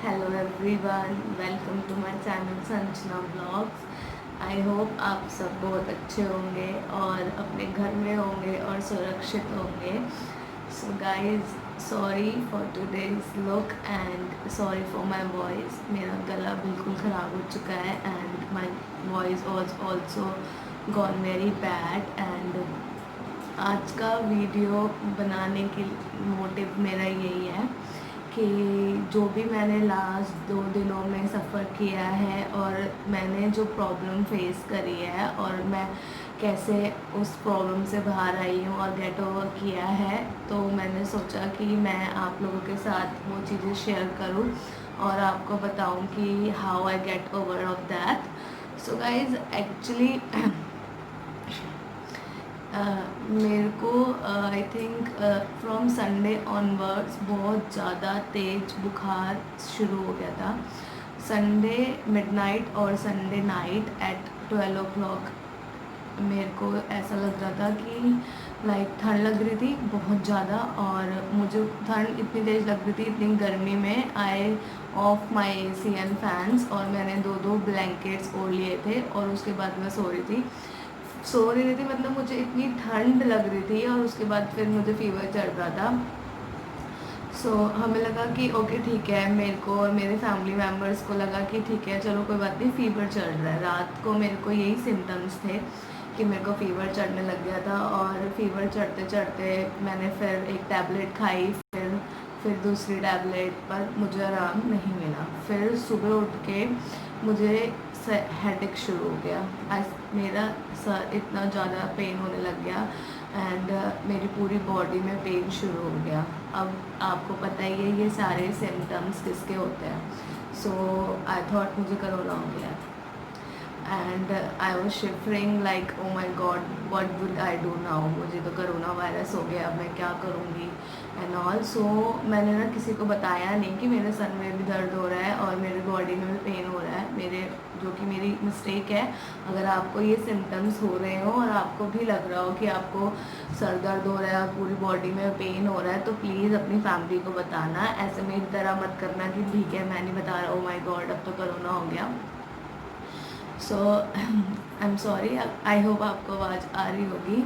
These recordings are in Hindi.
Hello everyone, welcome to my channel Sanjana blogs. I hope आप सब बहुत अच्छे होंगे और अपने घर में होंगे और सुरक्षित होंगे। So guys, sorry for today's look and sorry for my voice. मेरा गला बिल्कुल ख़राब हो चुका है and my voice was also gone very bad. And आज का वीडियो बनाने की मोटिव मेरा यही है कि जो भी मैंने लास्ट 2 दिनों में सफ़र किया है और मैंने जो प्रॉब्लम फेस करी है और मैं कैसे उस प्रॉब्लम से बाहर आई हूँ और गेट ओवर किया है, तो मैंने सोचा कि मैं आप लोगों के साथ वो चीज़ें शेयर करूँ और आपको बताऊँ कि how I get over of that. So guys, actually मेरे को I think from Sunday onwards बहुत ज़्यादा तेज़ बुखार शुरू हो गया था। संडे मिडनाइट और संडे नाइट एट 12 o'clock मेरे को ऐसा लग रहा था कि लाइक ठंड लग रही थी बहुत ज़्यादा, और मुझे ठंड इतनी तेज़ लग रही थी, इतनी गर्मी में I off my AC and fans, और मैंने 2 ब्लैंकेट्स ओढ़ लिए थे और उसके बाद मैं सो रही थी मतलब मुझे इतनी ठंड लग रही थी और उसके बाद फिर मुझे फीवर चढ़ रहा था। हमें लगा कि ओके ठीक है, मेरे को और मेरे फैमिली मेम्बर्स को लगा कि ठीक है चलो कोई बात नहीं, फ़ीवर चढ़ रहा है। रात को मेरे को यही सिम्टम्स थे कि मेरे को फ़ीवर चढ़ने लग गया था, और फीवर चढ़ते चढ़ते मैंने फिर एक टैबलेट खाई, फिर दूसरी टैबलेट पर मुझे आराम नहीं मिला। फिर सुबह उठ के मुझे हेडेक शुरू हो गया। आज मेरा सर इतना ज़्यादा पेन होने लग गया एंड मेरी पूरी बॉडी में पेन शुरू हो गया। अब आपको पता ही है ये सारे सिम्टम्स किसके होते हैं। सो आई थॉट मुझे कोरोना हो गया and I was shivering like oh my god, what would I do now. मुझे तो कोरोना वायरस हो गया, अब मैं क्या करूँगी एंड ऑल। मैंने ना किसी को बताया नहीं कि मेरे सर में भी दर्द हो रहा है और मेरे बॉडी में भी पेन हो रहा है, जो कि मेरी मिस्टेक है। अगर आपको ये सिम्टम्स हो रहे हो और आपको भी लग रहा हो कि आपको सर दर्द हो रहा है, पूरी बॉडी में पेन हो रहा है, तो प्लीज़ अपनी फैमिली को बताना। ऐसे मेरी तरह मत करना कि ठीक है मैं नहीं बता रहा, ओ माई गॉड अब तो कोरोना हो गया। I am sorry, I hope आपको आवाज़ आ रही होगी।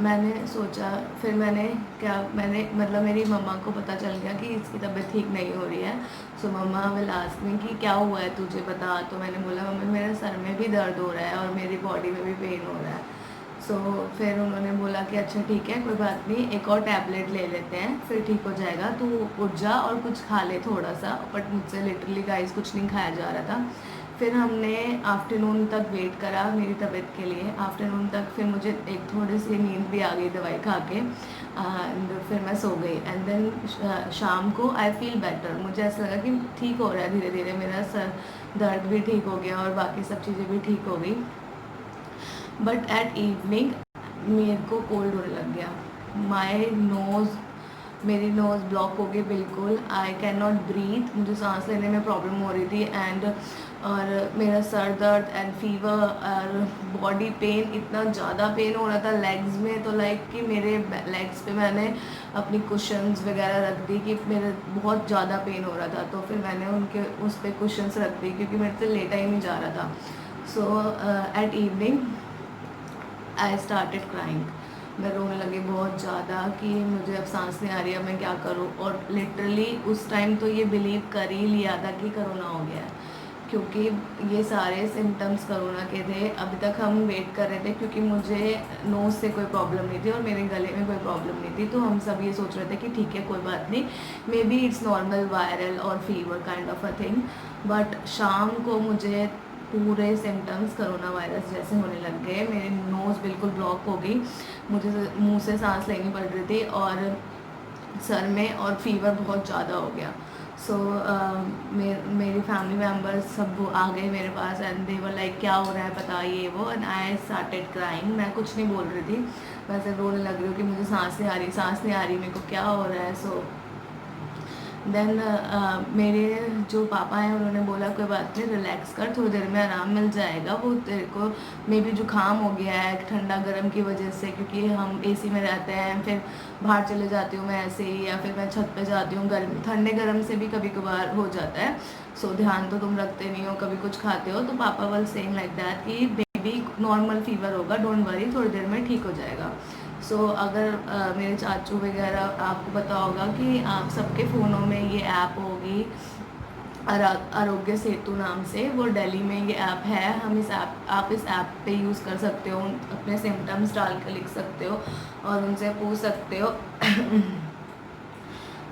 मैंने सोचा, फिर मैंने मतलब मेरी मम्मा को पता चल गया कि इसकी तबीयत ठीक नहीं हो रही है। मम्मा विल आस्क मी कि क्या हुआ है तुझे बता। तो मैंने बोला मम्मी मेरे सर में भी दर्द हो रहा है और मेरी बॉडी में भी पेन हो रहा है। फिर उन्होंने बोला कि अच्छा ठीक है कोई बात नहीं, एक और टैबलेट ले लेते हैं फिर ठीक हो जाएगा, तू उठ जा और कुछ खा ले थोड़ा सा। बट मुझसे लिटरली गाइस कुछ नहीं खाया जा रहा था। फिर हमने आफ्टरनून तक वेट करा मेरी तबीयत के लिए। आफ्टरनून तक फिर मुझे एक थोड़ी सी नींद भी आ गई दवाई खा के, एंड फिर मैं सो गई। एंड देन शाम को आई फील बेटर, मुझे ऐसा लगा कि ठीक हो रहा है धीरे धीरे, मेरा सर दर्द भी ठीक हो गया और बाकी सब चीज़ें भी ठीक हो गई। बट एट इवनिंग मेरे को कोल्ड होने लग गया। मेरी नोज़ ब्लॉक हो गई बिल्कुल। आई कैन नॉट ब्रीथ, मुझे सांस लेने में प्रॉब्लम हो रही थी और मेरा सर दर्द एंड फीवर और बॉडी पेन, इतना ज़्यादा पेन हो रहा था लेग्स में, तो लाइक कि मेरे लेग्स पे मैंने अपनी कुशन्स वगैरह रख दी कि मेरे बहुत ज़्यादा पेन हो रहा था। तो फिर मैंने उनके उस पर कुशन्स रख दी क्योंकि मेरे से लेटा ही नहीं जा रहा था। At evening I started crying. मैं रोने लगी बहुत ज़्यादा कि मुझे अब सांस नहीं आ रही है, मैं क्या करूँ। और लिटरली उस टाइम तो ये बिलीव कर ही लिया था कि कोरोना हो गया है, क्योंकि ये सारे सिम्टम्स कोरोना के थे। अभी तक हम वेट कर रहे थे क्योंकि मुझे नोज़ से कोई प्रॉब्लम नहीं थी और मेरे गले में कोई प्रॉब्लम नहीं थी। तो हम सब ये सोच रहे थे कि ठीक है कोई बात नहीं, maybe it's normal viral और fever kind of a thing. But शाम को मुझे पूरे सिम्टम्स कोरोना वायरस जैसे होने लग गए। मेरी नोज़ बिल्कुल ब्लॉक हो गई, मुझे मुंह से सांस लेनी पड़ रही थी और सर में, और फीवर बहुत ज़्यादा हो गया। मेरी फैमिली मेम्बर्स सब वो आ गए मेरे पास एंड दे वर लाइक क्या हो रहा है पता ये वो। And I started crying. मैं कुछ नहीं बोल रही थी, वैसे रोने लग रही हूँ कि मुझे सांस नहीं आ रही, मेरे को क्या हो रहा है। देन मेरे जो पापा हैं उन्होंने बोला कोई बात नहीं, रिलैक्स कर, थोड़ी देर में आराम मिल जाएगा, वो तेरे को मे बी जुकाम हो गया है ठंडा गर्म की वजह से, क्योंकि हम एसी में रहते हैं, फिर बाहर चले जाती हूँ मैं ऐसे ही, या फिर मैं छत पे जाती हूँ, गर्म ठंडे गर्म से भी कभी कभार हो जाता है। सो ध्यान तो तुम रखते नहीं हो, कभी कुछ खाते हो, तो पापा विल सेइंग लाइक दैट कि बेबी नॉर्मल फीवर होगा, डोंट वरी, थोड़ी देर में ठीक हो जाएगा। अगर मेरे चाचू वगैरह, आपको पता होगा कि आप सबके फ़ोनों में ये ऐप होगी आरोग्य सेतु नाम से, वो दिल्ली में ये ऐप है। आप इस ऐप पे यूज़ कर सकते हो, अपने सिम्टम्स डाल के लिख सकते हो और उनसे पूछ सकते हो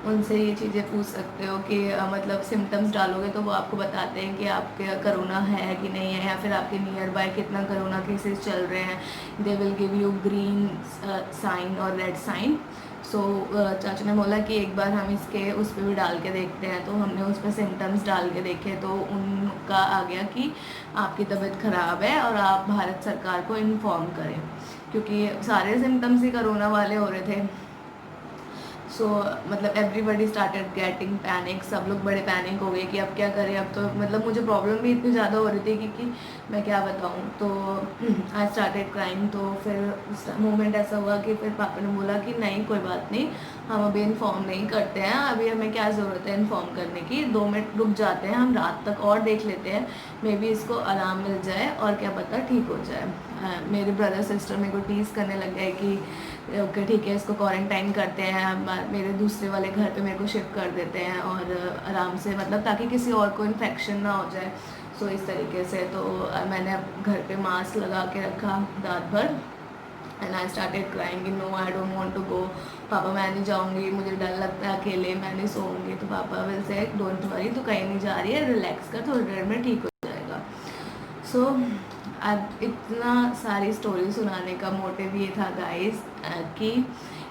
उनसे ये चीज़ें पूछ सकते हो कि मतलब सिम्टम्स डालोगे तो वो आपको बताते हैं कि आपके करोना है कि नहीं है, या फिर आपके नियर बाय कितना करोना केसेस चल रहे हैं। They will give you green sign और रेड साइन। चाचू ने बोला कि एक बार हम इसके उस पर भी डाल के देखते हैं, तो हमने उस पर सिम्टम्स डाल के देखे, तो उनका आ गया कि आपकी तबीयत ख़राब है और आप भारत सरकार को इन्फॉर्म करें, क्योंकि सारे सिम्टम्स ही करोना वाले हो रहे थे। मतलब एवरीबडी स्टार्टेड गेटिंग पैनिक, सब लोग बड़े पैनिक हो गए कि अब क्या करें। अब तो मतलब मुझे प्रॉब्लम भी इतनी ज़्यादा हो रही थी कि मैं क्या बताऊँ। तो आई स्टार्टेड क्राइम। तो फिर उस मोमेंट ऐसा हुआ कि फिर पापा ने बोला कि नहीं कोई बात नहीं, हम अभी इन्फॉर्म नहीं करते हैं, अभी हमें क्या ज़रूरत है इन्फॉर्म करने की, 2 मिनट रुक जाते हैं, हम रात तक और देख लेते हैं, मे बी इसको आराम मिल जाए और क्या पता ठीक हो जाए। मेरे ब्रदर सिस्टर मेरे को टीज़ करने लग गए कि ओके ठीक है, इसको क्वारंटाइन करते हैं, मेरे दूसरे वाले घर पे मेरे को शिफ्ट कर देते हैं और आराम से, मतलब ताकि किसी और को इन्फेक्शन ना हो जाए। इस तरीके से तो मैंने घर पे मास्क लगा के रखा रात भर, and I started crying, no I don't want to go, पापा मैं नहीं जाऊँगी, मुझे डर लगता है अकेले, मैं नहीं सोऊंगी। तो पापा विल से डोंट वरी, तो कहीं नहीं जा रही है, रिलैक्स कर, थोड़ी देर में ठीक हो जाएगा। अब इतना सारी स्टोरी सुनाने का मोटिव ये था गाइस कि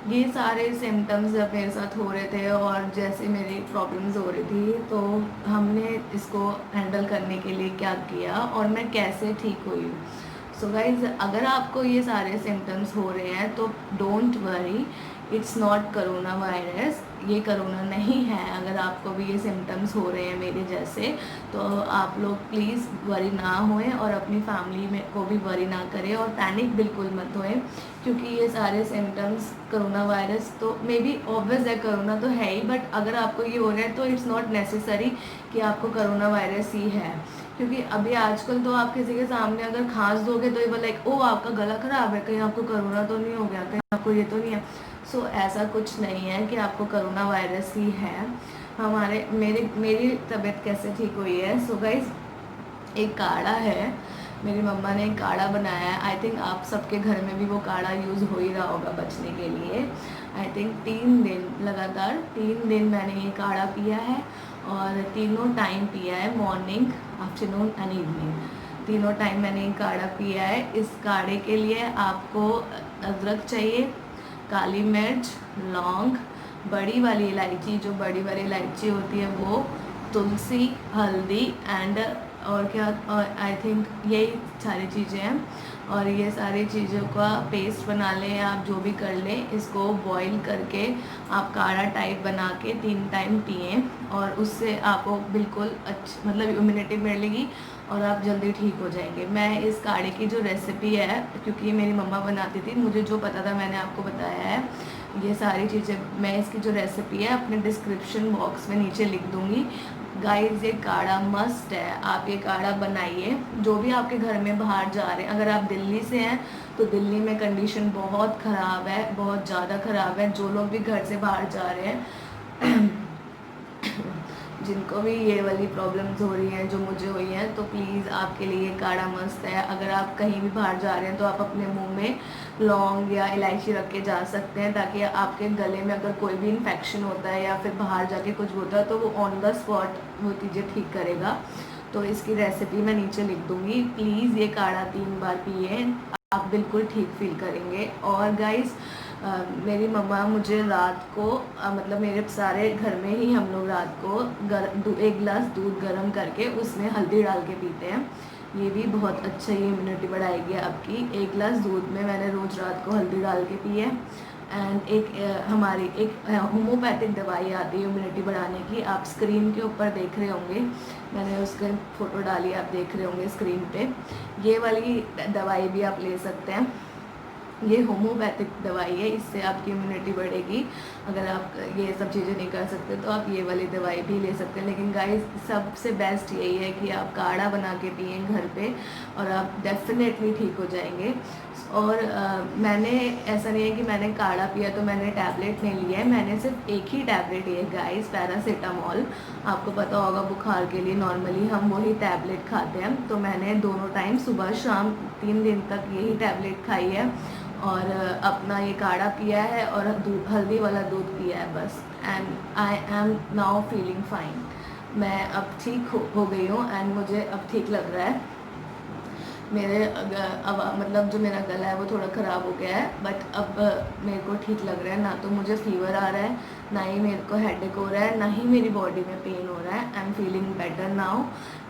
ये सारे सिम्टम्स जब मेरे साथ हो रहे थे और जैसे मेरी प्रॉब्लम्स हो रही थी, तो हमने इसको हैंडल करने के लिए क्या किया और मैं कैसे ठीक हुई हूँ। गाइज, अगर आपको ये सारे सिम्टम्स हो रहे हैं तो don't worry, it's not corona virus, ये करोना नहीं है। अगर आपको भी ये सिम्टम्स हो रहे हैं मेरे जैसे, तो आप लोग प्लीज़ वरी ना होएं और अपनी फैमिली में को भी वरी ना करें और पैनिक बिल्कुल मत होएं, क्योंकि ये सारे सिम्टम्स करोना वायरस तो मे बी ऑब्वियस है, करोना तो है ही, बट अगर आपको ये हो रहा है तो इट्स नॉट नेसेसरी कि आपको करोना वायरस ही है। क्योंकि अभी आजकल तो आप किसी के सामने अगर खांस दोगे तो ये बोला लाइक ओ आपका गला ख़राब है, कहीं आपको कोरोना तो नहीं हो गया, कहीं आपको ये तो नहीं है। ऐसा कुछ नहीं है कि आपको कोरोना वायरस ही है। मेरी तबीयत कैसे ठीक हुई है। गाइस, एक काढ़ा है, मेरी मम्मा ने एक काढ़ा बनाया है। आई थिंक आप सबके घर में भी वो काढ़ा यूज़ हो ही रहा होगा बचने के लिए। आई थिंक 3 दिन लगातार 3 दिन मैंने ये काढ़ा पिया है और तीनों टाइम पिया है, मॉर्निंग, आफ्टरनून एंड इवनिंग, तीनों टाइम मैंने ये काढ़ा पिया है। इस काढ़े के लिए आपको अदरक चाहिए, काली मिर्च, लौंग, बड़ी वाली इलायची, जो बड़ी वाली इलायची होती है वो, तुलसी, हल्दी एंड और क्या, और आई थिंक यही सारी चीज़ें हैं। और ये सारी चीज़ों का पेस्ट बना लें, आप जो भी कर लें, इसको बॉईल करके आप काढ़ा टाइप बना के 3 टाइम पिएँ और उससे आपको बिल्कुल मतलब इम्यूनिटी मिलेगी और आप जल्दी ठीक हो जाएंगे। मैं इस काढ़े की जो रेसिपी है, क्योंकि मेरी मम्मा बनाती थी, मुझे जो पता था मैंने आपको बताया है। ये सारी चीज़ें मैं इसकी जो रेसिपी है अपने डिस्क्रिप्शन बॉक्स में नीचे लिख दूँगी। गाइस, ये काढ़ा मस्ट है, आप ये काढ़ा बनाइए। जो भी आपके घर में बाहर जा रहे हैं, अगर आप दिल्ली से हैं तो दिल्ली में कंडीशन बहुत ख़राब है, बहुत ज़्यादा ख़राब है। जो लोग भी घर से बाहर जा रहे हैं जिनको भी ये वाली प्रॉब्लम्स हो रही हैं जो मुझे हुई हैं, तो प्लीज़ आपके लिए काढ़ा मस्त है। अगर आप कहीं भी बाहर जा रहे हैं तो आप अपने मुंह में लौंग या इलायची रख के जा सकते हैं, ताकि आपके गले में अगर कोई भी इन्फेक्शन होता है या फिर बाहर जाके कुछ होता है तो वो ऑन द स्पॉट वो चीज़ें ठीक करेगा। तो इसकी रेसिपी मैं नीचे लिख दूँगी। प्लीज़ ये काढ़ा 3 बार पिए, आप बिल्कुल ठीक फील करेंगे। और गाइस, मेरी मम्मा मुझे रात को मतलब मेरे सारे घर में ही हम लोग रात को 1 गिलास दूध गर्म करके उसमें हल्दी डाल के पीते हैं। ये भी बहुत अच्छा, ये इम्यूनिटी बढ़ाएगी आपकी। 1 गिलास दूध में मैंने रोज़ रात को हल्दी डाल के पी है एंड एक हमारी एक होम्योपैथिक दवाई आती है इम्यूनिटी बढ़ाने की, आप स्क्रीन के ऊपर देख रहे होंगे, मैंने उसके फ़ोटो डाली, आप देख रहे होंगे स्क्रीन पे। ये वाली दवाई भी आप ले सकते हैं, ये होम्योपैथिक दवाई है, इससे आपकी इम्यूनिटी बढ़ेगी। अगर आप ये सब चीज़ें नहीं कर सकते तो आप ये वाली दवाई भी ले सकते हैं, लेकिन गाइस सबसे बेस्ट यही है कि आप काढ़ा बना के पिए घर पे और आप डेफिनेटली ठीक हो जाएंगे। और मैंने ऐसा नहीं है कि मैंने काढ़ा पिया तो मैंने टैबलेट नहीं लिया है, मैंने सिर्फ एक ही टैबलेट ली है गाइस, पैरासीटामॉल। आपको पता होगा बुखार के लिए नॉर्मली हम वही टैबलेट खाते हैं, तो मैंने दोनों टाइम सुबह शाम 3 दिन तक यही टैबलेट खाई है और अपना ये काढ़ा पिया है और दूध, हल्दी वाला दूध पिया है बस। And I am now feeling fine, मैं अब ठीक हो गई हूँ एंड मुझे अब ठीक लग रहा है। मेरे अब मतलब जो मेरा गला है वो थोड़ा ख़राब हो गया है, बट अब मेरे को ठीक लग रहा है, ना तो मुझे फीवर आ रहा है, ना ही मेरे को हेडेक हो रहा है, ना ही मेरी बॉडी में पेन हो रहा है। I am feeling better now.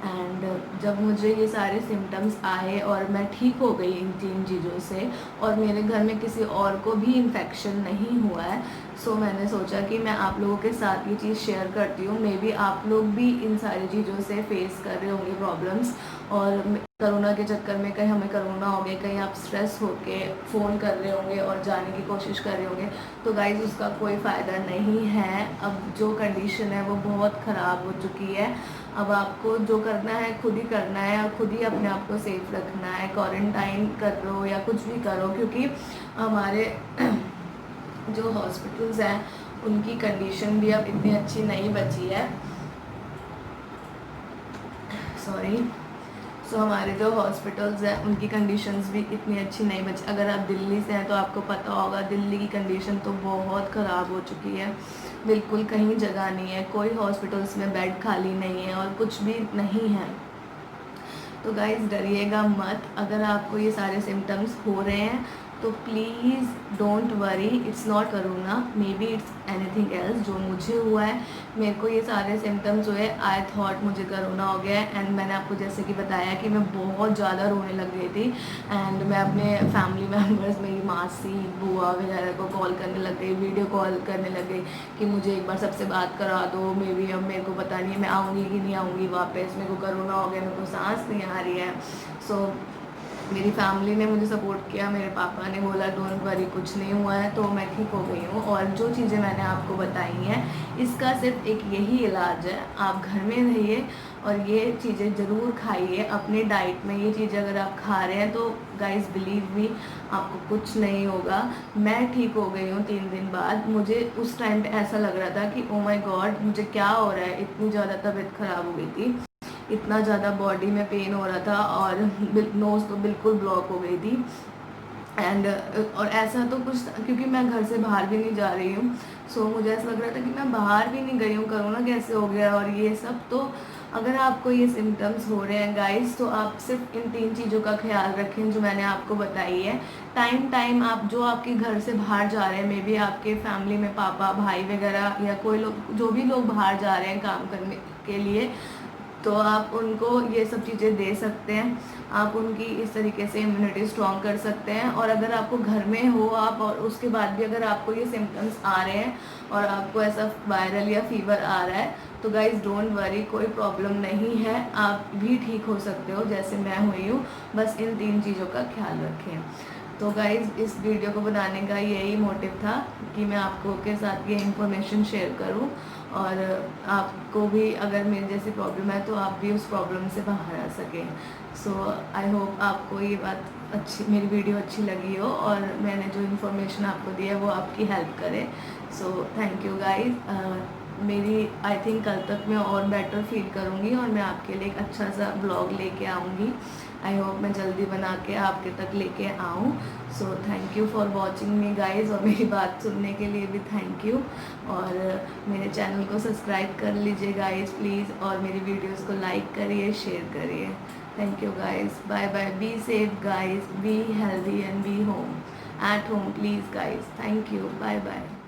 And जब मुझे ये सारे सिम्टम्स आए और मैं ठीक हो गई इन 3 चीज़ों से, और मेरे घर में किसी और को भी इन्फेक्शन नहीं हुआ है, सो मैंने सोचा कि मैं आप लोगों के साथ ये चीज़ शेयर करती हूँ। मे बी आप लोग भी इन सारी चीज़ों से फेस कर रहे होंगे प्रॉब्लम्स, और कोरोना के चक्कर में कहीं हमें कोरोना हो गया, कहीं आप स्ट्रेस होके फ़ोन कर रहे होंगे और जाने की कोशिश कर रहे होंगे, तो गाइज़ उसका कोई फ़ायदा नहीं है। अब जो कंडीशन है वो बहुत ख़राब हो चुकी है। अब आपको जो करना है खुद ही करना है और खुद ही अपने आप को सेफ रखना है। क्वारंटाइन करो या कुछ भी करो, क्योंकि हमारे जो हॉस्पिटल्स हैं उनकी कंडीशन भी अब इतनी अच्छी नहीं बची है। सॉरी। सो हमारे जो हॉस्पिटल्स हैं उनकी कंडीशंस भी इतनी अच्छी नहीं बची। अगर आप दिल्ली से हैं तो आपको पता होगा दिल्ली की कंडीशन तो बहुत ख़राब हो चुकी है, बिल्कुल कहीं जगह नहीं है, कोई हॉस्पिटल्स में बेड खाली नहीं है और कुछ भी नहीं है। तो गाइस डरिएगा मत, अगर आपको ये सारे सिम्टम्स हो रहे हैं तो please don't worry, it's not corona, may be it's anything else. जो मुझे हुआ है, मेरे को ये सारे सिम्टम्स हुए, आई थॉट मुझे कोरोना हो गया है। एंड मैंने आपको जैसे कि बताया कि मैं बहुत ज़्यादा रोने लग गई थी, एंड मैं अपने फैमिली मेम्बर्स, मेरी मासी बुआ वगैरह को कॉल करने लग गई, वीडियो कॉल करने लग गई कि मुझे एक बार सबसे बात करा दो। मे बी अब मेरे को पता नहीं है मैं आऊँगी कि नहीं आऊँगी वापस, मेरे को कोरोना हो गया, मेरे को सांस नहीं आ रही है। सो मेरी फैमिली ने मुझे सपोर्ट किया, मेरे पापा ने बोला डोंट वरी कुछ नहीं हुआ है, तो मैं ठीक हो गई हूँ। और जो चीज़ें मैंने आपको बताई हैं इसका सिर्फ एक यही इलाज है, आप घर में रहिए और ये चीज़ें ज़रूर खाइए अपने डाइट में। ये चीज़ें अगर आप खा रहे हैं तो गाइस बिलीव मी आपको कुछ नहीं होगा। मैं ठीक हो गई हूँ 3 दिन बाद। मुझे उस टाइम पे ऐसा लग रहा था कि ओ माय गॉड मुझे क्या हो रहा है, इतनी ज़्यादा तबीयत ख़राब हो गई थी, इतना ज़्यादा बॉडी में पेन हो रहा था और नोज़ तो बिल्कुल ब्लॉक हो गई थी। एंड और ऐसा तो कुछ, क्योंकि मैं घर से बाहर भी नहीं जा रही हूँ, सो मुझे ऐसा लग रहा था कि मैं बाहर भी नहीं गई हूँ, कोरोना कैसे हो गया और ये सब। तो अगर आपको ये सिम्टम्स हो रहे हैं गाइस, तो आप सिर्फ इन 3 चीज़ों का ख्याल रखें जो मैंने आपको बताई है। टाइम आप जो आपके घर से बाहर जा रहे हैं, मे बी आपके फैमिली में पापा भाई वगैरह या कोई लोग, जो भी लोग बाहर जा रहे हैं काम करने के लिए, तो आप उनको ये सब चीज़ें दे सकते हैं, आप उनकी इस तरीके से इम्यूनिटी स्ट्रॉन्ग कर सकते हैं। और अगर आपको घर में हो आप और उसके बाद भी अगर आपको ये सिम्टम्स आ रहे हैं और आपको ऐसा वायरल या फीवर आ रहा है, तो गाइज डोंट वरी, कोई प्रॉब्लम नहीं है, आप भी ठीक हो सकते हो जैसे मैं हुई हूँ। बस इन 3 चीज़ों का ख्याल रखें। तो गाइज़ इस वीडियो को बनाने का यही मोटिव था कि मैं आपको के साथ ये इन्फॉर्मेशन शेयर करूं और आपको भी अगर मेरे जैसी प्रॉब्लम है तो आप भी उस प्रॉब्लम से बाहर आ सकें। सो आई होप आपको ये बात अच्छी, मेरी वीडियो अच्छी लगी हो और मैंने जो इन्फॉर्मेशन आपको दी है वो आपकी हेल्प करे। So thank you guys. मेरी आई थिंक कल तक मैं और बेटर फील करूँगी और मैं आपके लिए एक अच्छा सा ब्लॉग लेके आऊँगी। आई होप मैं जल्दी बना के आपके तक लेके आऊँ। So thank you for watching me guys, और मेरी बात सुनने के लिए भी थैंक यू। और मेरे चैनल को सब्सक्राइब कर लीजिए गाइज़ प्लीज़, और मेरी वीडियोस को लाइक करिए, शेयर करिए। Thank you guys, bye bye, be safe guys, be healthy and be home at home please guys. Thank you, bye bye.